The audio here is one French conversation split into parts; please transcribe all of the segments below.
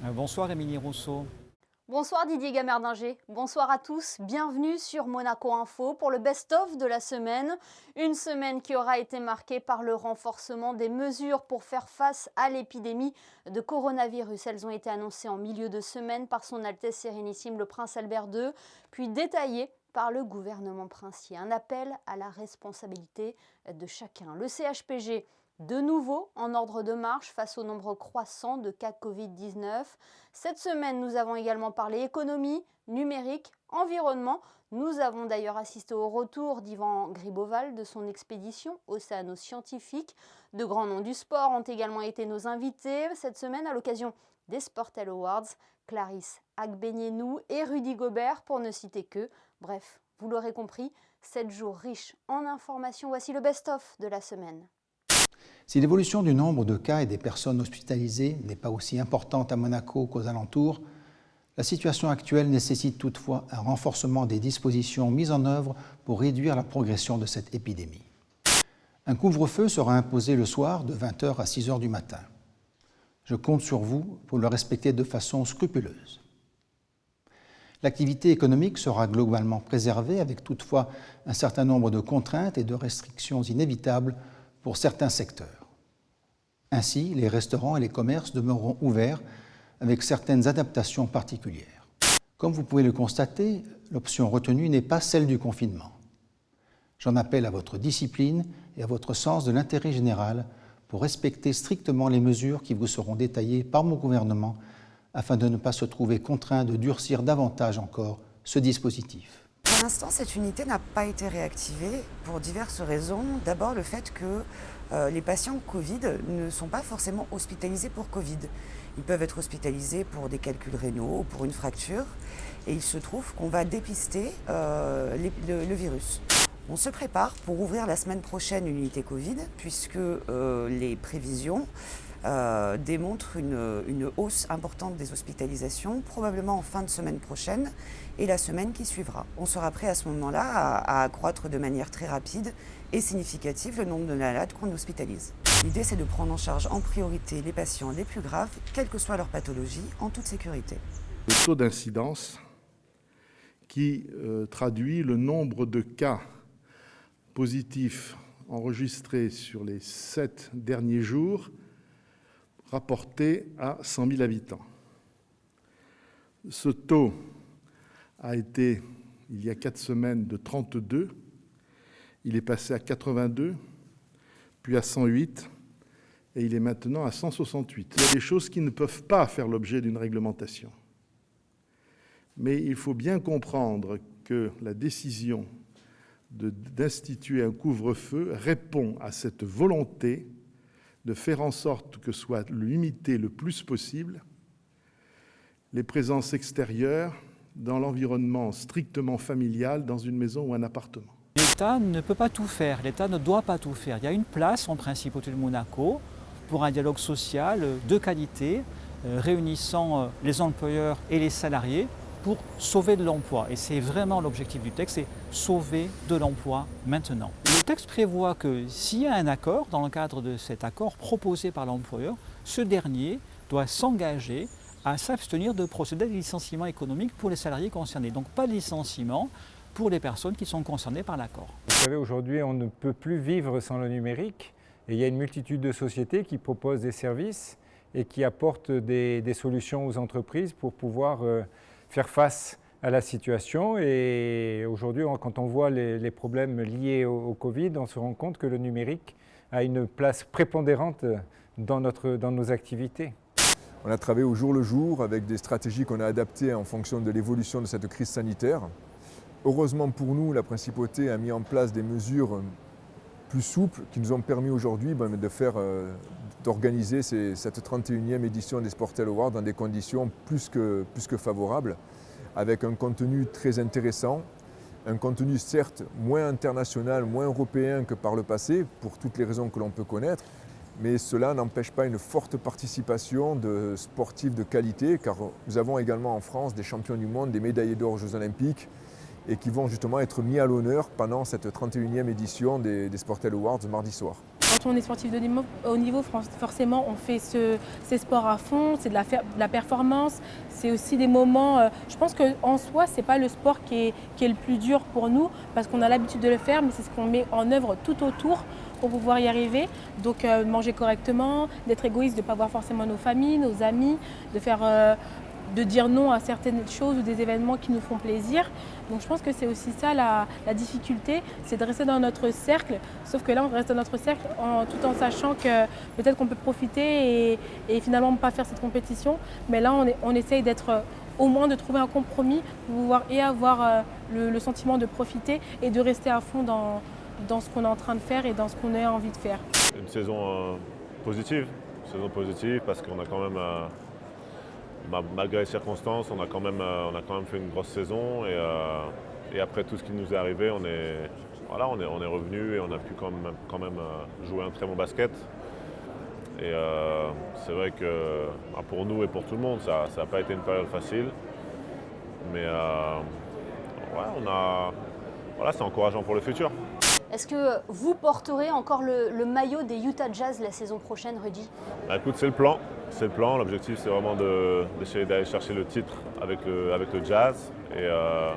Bonsoir Émilie Rousseau. Bonsoir Didier Gamerdinger, bonsoir à tous, bienvenue sur Monaco Info pour le best-of de la semaine. Une semaine qui aura été marquée par le renforcement des mesures pour faire face à l'épidémie de coronavirus. Elles ont été annoncées en milieu de semaine par son Altesse Sérénissime le Prince Albert II, puis détaillées par le gouvernement princier. Un appel à la responsabilité de chacun. Le CHPG de nouveau en ordre de marche face au nombre croissant de cas Covid-19. Cette semaine, nous avons également parlé économie, numérique, environnement. Nous avons d'ailleurs assisté au retour d'Yvan Griboval de son expédition océano-scientifique. De grands noms du sport ont également été nos invités cette semaine à l'occasion des Sportel Awards. Clarisse Agbenienou et Rudy Gobert pour ne citer que. Bref, vous l'aurez compris, 7 jours riches en informations. Voici le best-of de la semaine. Si l'évolution du nombre de cas et des personnes hospitalisées n'est pas aussi importante à Monaco qu'aux alentours, la situation actuelle nécessite toutefois un renforcement des dispositions mises en œuvre pour réduire la progression de cette épidémie. Un couvre-feu sera imposé le soir de 20h à 6h du matin. Je compte sur vous pour le respecter de façon scrupuleuse. L'activité économique sera globalement préservée avec toutefois un certain nombre de contraintes et de restrictions inévitables pour certains secteurs. Ainsi, les restaurants et les commerces demeureront ouverts avec certaines adaptations particulières. Comme vous pouvez le constater, l'option retenue n'est pas celle du confinement. J'en appelle à votre discipline et à votre sens de l'intérêt général pour respecter strictement les mesures qui vous seront détaillées par mon gouvernement afin de ne pas se trouver contraint de durcir davantage encore ce dispositif. Pour l'instant, cette unité n'a pas été réactivée pour diverses raisons. D'abord, le fait que les patients Covid ne sont pas forcément hospitalisés pour Covid. Ils peuvent être hospitalisés pour des calculs rénaux ou pour une fracture. Et il se trouve qu'on va dépister le virus. On se prépare pour ouvrir la semaine prochaine une unité Covid, puisque les prévisions démontrent une hausse importante des hospitalisations, probablement en fin de semaine prochaine et la semaine qui suivra. On sera prêt à ce moment-là à accroître de manière très rapide et significative le nombre de malades qu'on hospitalise. L'idée, c'est de prendre en charge en priorité les patients les plus graves, quelle que soit leur pathologie, en toute sécurité. Le taux d'incidence qui traduit le nombre de cas positifs enregistrés sur les 7 derniers jours rapporté à 100 000 habitants. Ce taux a été, il y a 4 semaines, de 32. Il est passé à 82, puis à 108, et il est maintenant à 168. Il y a des choses qui ne peuvent pas faire l'objet d'une réglementation. Mais il faut bien comprendre que la décision d'instituer un couvre-feu répond à cette volonté de faire en sorte que soit limité le plus possible les présences extérieures dans l'environnement strictement familial, dans une maison ou un appartement. L'État ne peut pas tout faire, l'État ne doit pas tout faire. Il y a une place en Principauté de Monaco pour un dialogue social de qualité réunissant les employeurs et les salariés pour sauver de l'emploi. Et c'est vraiment l'objectif du texte, c'est sauver de l'emploi maintenant. Le texte prévoit que s'il y a un accord, dans le cadre de cet accord proposé par l'employeur, ce dernier doit s'engager à s'abstenir de procéder à des licenciements économiques pour les salariés concernés. Donc pas de licenciement pour les personnes qui sont concernées par l'accord. Vous savez, aujourd'hui, on ne peut plus vivre sans le numérique. Et il y a une multitude de sociétés qui proposent des services et qui apportent des solutions aux entreprises pour pouvoir faire face à la situation. Et aujourd'hui, quand on voit les problèmes liés au Covid, on se rend compte que le numérique a une place prépondérante dans nos activités. On a travaillé au jour le jour avec des stratégies qu'on a adaptées en fonction de l'évolution de cette crise sanitaire. Heureusement pour nous, la Principauté a mis en place des mesures plus souples qui nous ont permis aujourd'hui d'organiser cette 31e édition des Sportel Awards dans des conditions plus que favorables, avec un contenu très intéressant, un contenu certes moins international, moins européen que par le passé, pour toutes les raisons que l'on peut connaître, mais cela n'empêche pas une forte participation de sportifs de qualité, car nous avons également en France des champions du monde, des médaillés d'or aux Jeux Olympiques, et qui vont justement être mis à l'honneur pendant cette 31e édition des Sportel Awards mardi soir. Quand on est sportif de haut niveau, forcément, on fait ces sports à fond, c'est de la performance, c'est aussi des moments. Je pense qu'en soi, ce n'est pas le sport qui est le plus dur pour nous, parce qu'on a l'habitude de le faire, mais c'est ce qu'on met en œuvre tout autour pour pouvoir y arriver. Donc manger correctement, d'être égoïste, de ne pas voir forcément nos familles, nos amis, de dire non à certaines choses ou des événements qui nous font plaisir. Donc je pense que c'est aussi ça la difficulté, c'est de rester dans notre cercle, sauf que là on reste dans notre cercle tout en sachant que peut-être qu'on peut profiter et finalement pas faire cette compétition, mais là on essaye d'être au moins de trouver un compromis pour pouvoir et avoir le sentiment de profiter et de rester à fond dans ce qu'on est en train de faire et dans ce qu'on a envie de faire. Une saison positive parce qu'on a quand même malgré les circonstances, on a quand même fait une grosse saison et après tout ce qui nous est arrivé, on est revenu et on a pu quand même jouer un très bon basket. Et c'est vrai que pour nous et pour tout le monde, ça n'a pas été une période facile. Mais c'est encourageant pour le futur. Est-ce que vous porterez encore le maillot des Utah Jazz la saison prochaine, Rudy? Écoute, c'est le plan. L'objectif, c'est vraiment d'essayer d'aller chercher le titre avec le Jazz. Et ouais,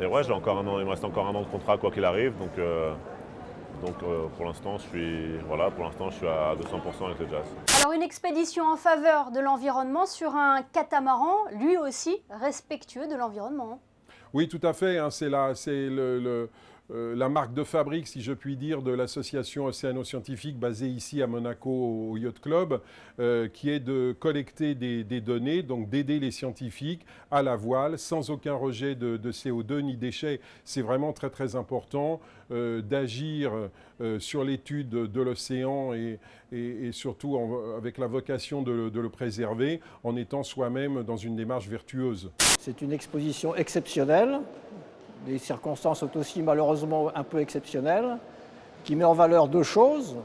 il me reste encore un an de contrat quoi qu'il arrive. Donc pour l'instant, je suis à 200% avec le Jazz. Alors une expédition en faveur de l'environnement sur un catamaran, lui aussi respectueux de l'environnement. Oui, tout à fait. C'est la marque de fabrique, si je puis dire, de l'association océano-scientifique basée ici à Monaco au Yacht Club, qui est de collecter des données, donc d'aider les scientifiques à la voile, sans aucun rejet de CO2 ni déchets. C'est vraiment très très important d'agir sur l'étude de l'océan et surtout avec la vocation de le préserver, en étant soi-même dans une démarche vertueuse. C'est une exposition exceptionnelle. Les circonstances sont aussi malheureusement un peu exceptionnelles, qui met en valeur deux choses.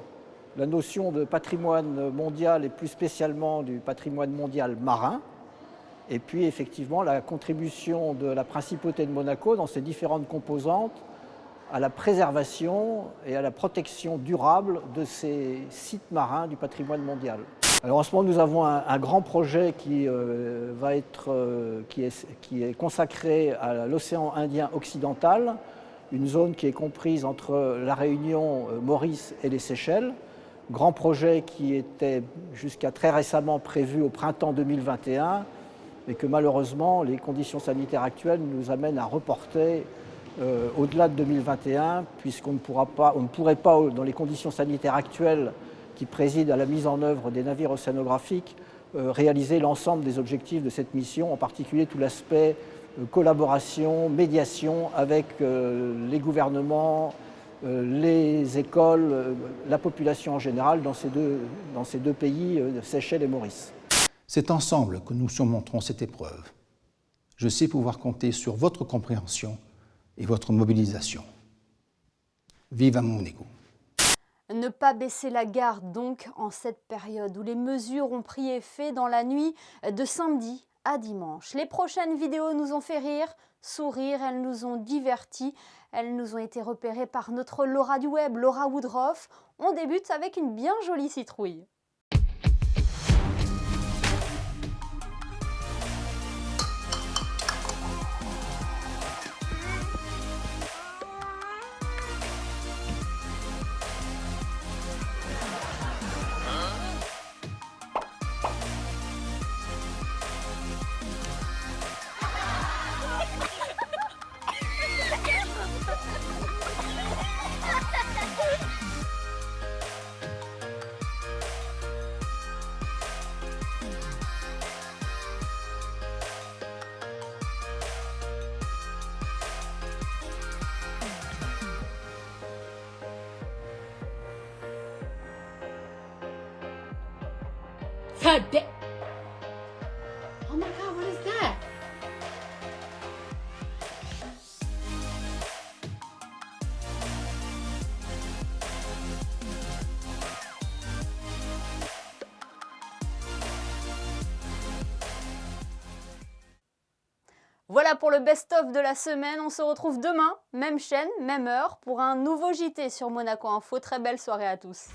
La notion de patrimoine mondial et plus spécialement du patrimoine mondial marin. Et puis effectivement la contribution de la principauté de Monaco dans ses différentes composantes à la préservation et à la protection durable de ces sites marins du patrimoine mondial. Alors en ce moment, nous avons un grand projet qui est consacré à l'océan Indien occidental, une zone qui est comprise entre la Réunion, Maurice et les Seychelles. Grand projet qui était jusqu'à très récemment prévu au printemps 2021, mais que malheureusement les conditions sanitaires actuelles nous amènent à reporter au-delà de 2021, puisqu'on ne pourrait pas, dans les conditions sanitaires actuelles, qui préside à la mise en œuvre des navires océanographiques, réaliser l'ensemble des objectifs de cette mission, en particulier tout l'aspect collaboration, médiation avec les gouvernements, les écoles, la population en général dans ces deux pays, Seychelles et Maurice. C'est ensemble que nous surmonterons cette épreuve. Je sais pouvoir compter sur votre compréhension et votre mobilisation. Vive Monaco! Ne pas baisser la garde donc en cette période où les mesures ont pris effet dans la nuit de samedi à dimanche. Les prochaines vidéos nous ont fait rire, sourire, elles nous ont divertis, elles nous ont été repérées par notre Laura du web, Laura Woodruff. On débute avec une bien jolie citrouille. Oh my God, what is that? Voilà pour le best-of de la semaine. On se retrouve demain, même chaîne, même heure, pour un nouveau JT sur Monaco Info. Très belle soirée à tous.